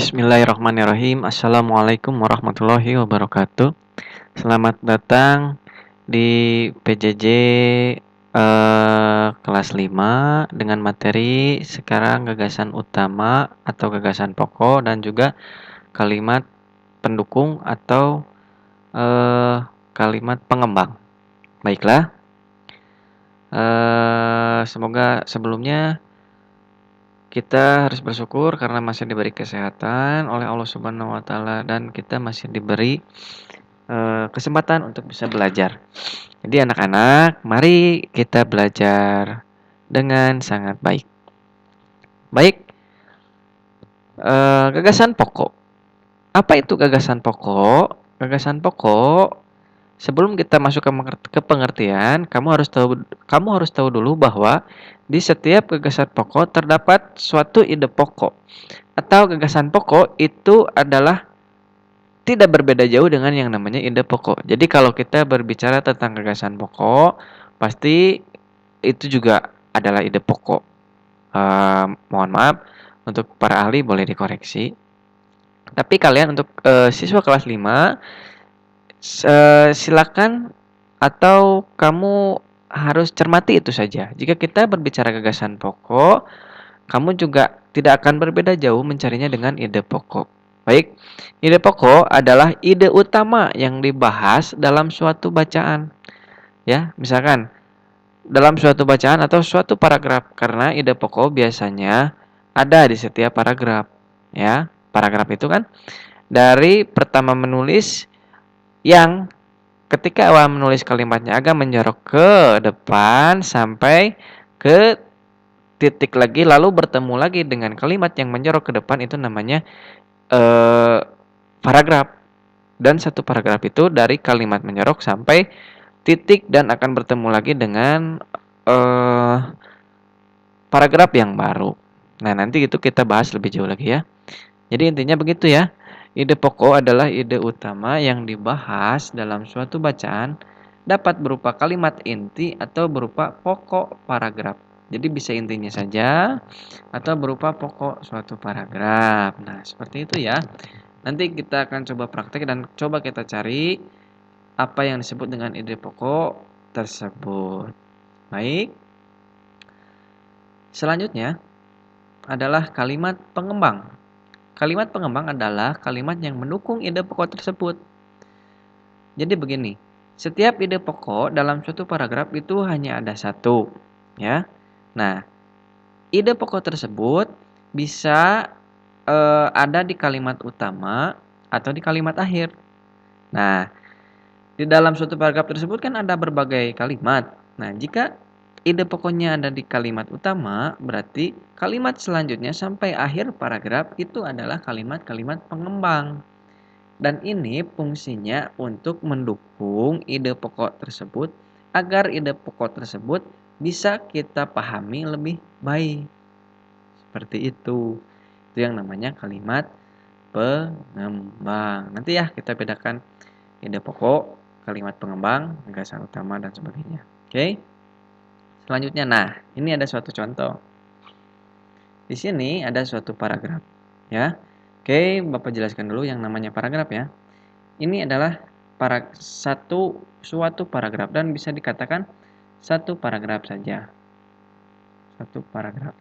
Bismillahirrahmanirrahim. Assalamualaikum warahmatullahi wabarakatuh. Selamat datang di PJJ kelas 5 dengan materi sekarang gagasan utama atau gagasan pokok dan juga kalimat pendukung atau kalimat pengembang. Baiklah. Semoga sebelumnya kita harus bersyukur karena masih diberi kesehatan oleh Allah Subhanahu wa taala dan kita masih diberi kesempatan untuk bisa belajar. Jadi anak-anak, mari kita belajar dengan sangat baik. Baik, gagasan pokok. Apa itu gagasan pokok? Gagasan pokok, sebelum kita masuk ke pengertian, kamu harus tahu dulu bahwa di setiap gagasan pokok terdapat suatu ide pokok. Atau gagasan pokok itu adalah tidak berbeda jauh dengan yang namanya ide pokok. Jadi kalau kita berbicara tentang gagasan pokok, pasti itu juga adalah ide pokok. Mohon maaf, untuk para ahli boleh dikoreksi. Tapi kalian untuk siswa kelas 5, silakan atau kamu harus cermati itu saja. Jika kita berbicara gagasan pokok, kamu juga tidak akan berbeda jauh mencarinya dengan ide pokok. Baik, ide pokok adalah ide utama yang dibahas dalam suatu bacaan. Ya, misalkan dalam suatu bacaan atau suatu paragraf, karena ide pokok biasanya ada di setiap paragraf. Ya, paragraf itu kan dari pertama menulis yang ketika awal menulis kalimatnya agak menjorok ke depan sampai ke titik lagi lalu bertemu lagi dengan kalimat yang menjorok ke depan, itu namanya paragraf. Dan satu paragraf itu dari kalimat menjorok sampai titik dan akan bertemu lagi dengan paragraf yang baru. Nah, nanti itu kita bahas lebih jauh lagi ya. Jadi intinya begitu ya. Ide pokok adalah ide utama yang dibahas dalam suatu bacaan, dapat berupa kalimat inti atau berupa pokok paragraf. Jadi bisa intinya saja atau berupa pokok suatu paragraf. Nah, seperti itu ya. Nanti kita akan coba praktek dan coba kita cari apa yang disebut dengan ide pokok tersebut. Baik. Selanjutnya adalah kalimat pengembang. Kalimat pengembang adalah kalimat yang mendukung ide pokok tersebut. Jadi begini, setiap ide pokok dalam suatu paragraf itu hanya ada satu, ya. Nah, ide pokok tersebut bisa ada di kalimat utama atau di kalimat akhir. Nah, di dalam suatu paragraf tersebut kan ada berbagai kalimat. Nah, jika ide pokoknya ada di kalimat utama, berarti kalimat selanjutnya sampai akhir paragraf itu adalah kalimat-kalimat pengembang. Dan ini fungsinya untuk mendukung ide pokok tersebut agar ide pokok tersebut bisa kita pahami lebih baik. Seperti itu. Itu yang namanya kalimat pengembang. Nanti ya kita bedakan ide pokok, kalimat pengembang, gagasan utama dan sebagainya. Oke. Selanjutnya, nah, ini ada suatu contoh. Di sini ada suatu paragraf, ya. Oke, Bapak jelaskan dulu yang namanya paragraf ya. Ini adalah suatu paragraf dan bisa dikatakan satu paragraf saja. Satu paragraf.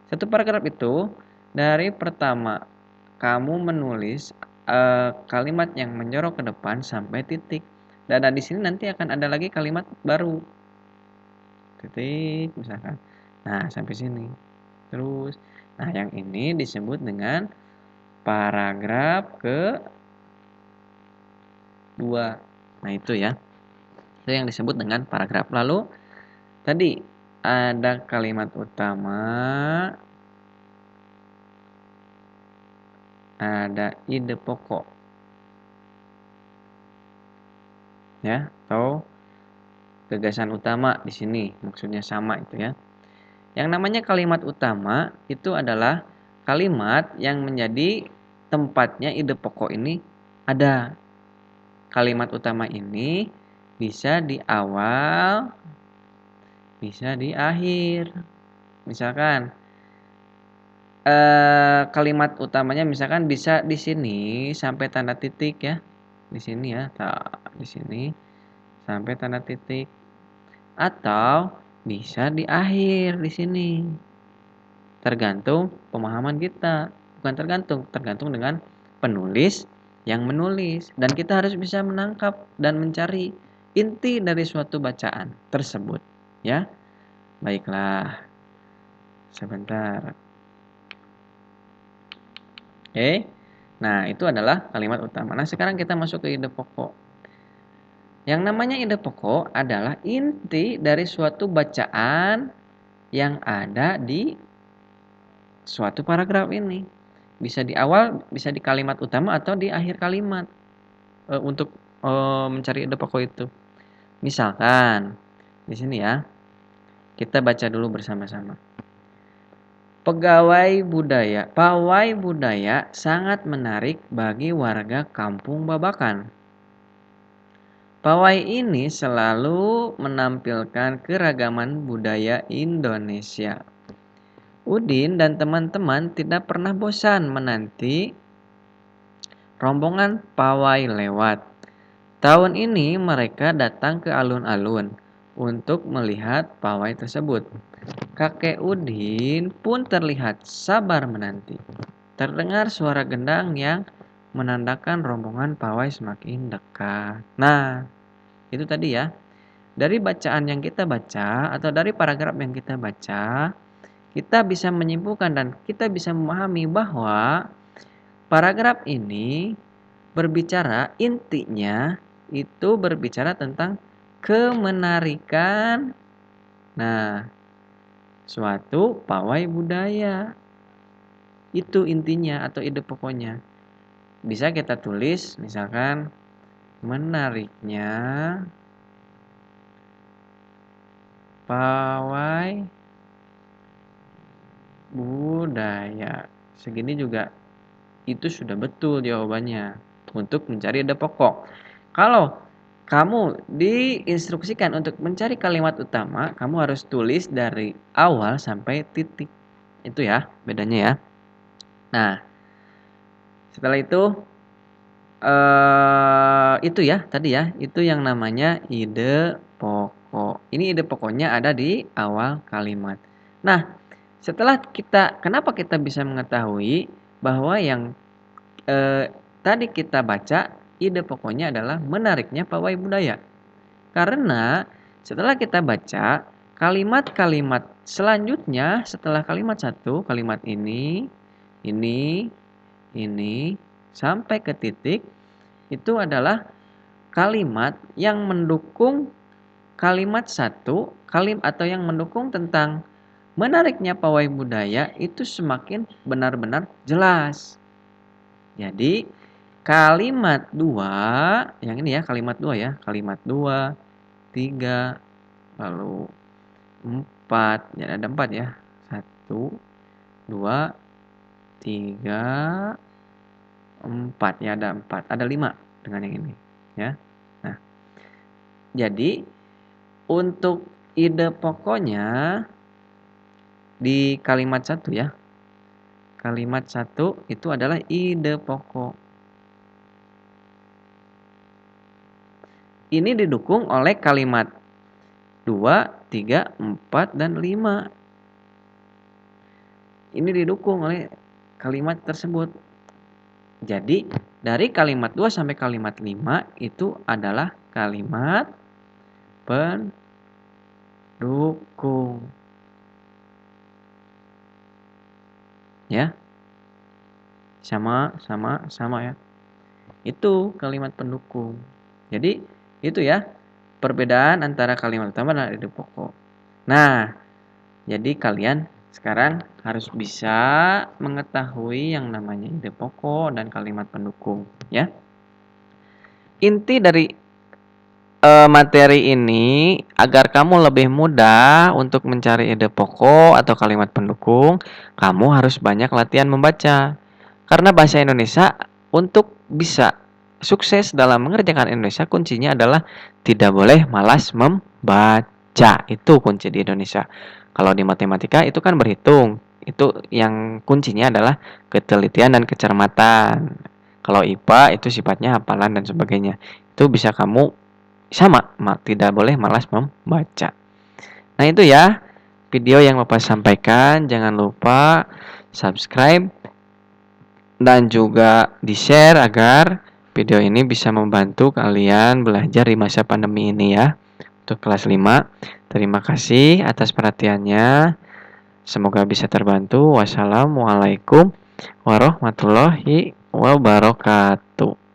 Satu paragraf itu dari pertama kamu menulis kalimat yang menjorok ke depan sampai titik. Dan di sini nanti akan ada lagi kalimat baru. Titik misalkan. Nah, sampai sini. Terus, nah yang ini disebut dengan paragraf kedua. Nah, itu ya. Itu yang disebut dengan paragraf. Lalu tadi ada kalimat utama, ada ide pokok. Ya, atau gagasan utama di sini maksudnya sama itu ya. Yang namanya kalimat utama itu adalah kalimat yang menjadi tempatnya ide pokok ini ada. Kalimat utama ini bisa di awal, bisa di akhir. Misalkan kalimat utamanya misalkan bisa di sini sampai tanda titik ya. Di sini ya, di sini sampai tanda titik. Atau bisa di akhir di sini. Tergantung pemahaman kita. Bukan tergantung dengan penulis yang menulis. Dan kita harus bisa menangkap dan mencari inti dari suatu bacaan tersebut. Ya, baiklah. Sebentar. Oke. Nah, itu adalah kalimat utama. Nah, sekarang kita masuk ke ide pokok. Yang namanya ide pokok adalah inti dari suatu bacaan yang ada di suatu paragraf ini. Bisa di awal, bisa di kalimat utama atau di akhir kalimat untuk mencari ide pokok itu. Misalkan di sini ya. Kita baca dulu bersama-sama. Pawai budaya sangat menarik bagi warga Kampung Babakan. Pawai ini selalu menampilkan keragaman budaya Indonesia. Udin dan teman-teman tidak pernah bosan menanti rombongan pawai lewat. Tahun ini mereka datang ke alun-alun untuk melihat pawai tersebut. Kakek Udin pun terlihat sabar menanti. Terdengar suara gendang yang menandakan rombongan pawai semakin dekat. Nah, itu tadi ya. Dari bacaan yang kita baca atau dari paragraf yang kita baca, kita bisa menyimpulkan dan kita bisa memahami bahwa paragraf ini berbicara intinya itu berbicara tentang kemenarikan. Nah, suatu pawai budaya. Itu intinya atau ide pokoknya. Bisa kita tulis misalkan menariknya pawai budaya. Segini juga itu sudah betul jawabannya untuk mencari ide pokok. Kalau kamu diinstruksikan untuk mencari kalimat utama, kamu harus tulis dari awal sampai titik. Itu ya, bedanya ya. Nah, setelah itu ya tadi ya, itu yang namanya ide pokok. Ini ide pokoknya ada di awal kalimat. Nah, kenapa kita bisa mengetahui bahwa yang tadi kita baca ide pokoknya adalah menariknya pawai budaya. Karena setelah kita baca kalimat-kalimat selanjutnya setelah kalimat satu, kalimat ini, sampai ke titik, itu adalah kalimat yang mendukung kalimat satu, atau yang mendukung tentang menariknya pawai budaya itu semakin benar-benar jelas. Jadi kalimat 2, yang ini ya kalimat 2 ya, kalimat 2, 3, lalu 4, ya ada 4 ya, 1, 2, 3, 4 ya ada 4, ada 5 dengan yang ini ya. Nah, jadi untuk ide pokoknya di kalimat 1 ya. Kalimat 1 itu adalah ide pokok. Ini didukung oleh kalimat 2, 3, 4, dan 5. Ini didukung oleh kalimat tersebut. Jadi, dari kalimat 2 sampai kalimat 5 itu adalah kalimat pendukung. Ya. Sama ya. Itu kalimat pendukung. Jadi, itu ya perbedaan antara kalimat utama dan ide pokok. Nah, jadi kalian sekarang harus bisa mengetahui yang namanya ide pokok dan kalimat pendukung ya. Inti dari materi ini agar kamu lebih mudah untuk mencari ide pokok atau kalimat pendukung, kamu harus banyak latihan membaca. Karena bahasa Indonesia untuk bisa sukses dalam mengerjakan Indonesia kuncinya adalah tidak boleh malas membaca. Itu kunci di Indonesia. Kalau di matematika itu kan berhitung. Itu yang kuncinya adalah ketelitian dan kecermatan. Kalau IPA itu sifatnya hafalan dan sebagainya. Itu bisa kamu sama, tidak boleh malas membaca. Nah, itu ya video yang Bapak sampaikan. Jangan lupa subscribe dan juga di-share agar video ini bisa membantu kalian belajar di masa pandemi ini ya. Untuk kelas 5. Terima kasih atas perhatiannya. Semoga bisa terbantu. Wassalamualaikum warahmatullahi wabarakatuh.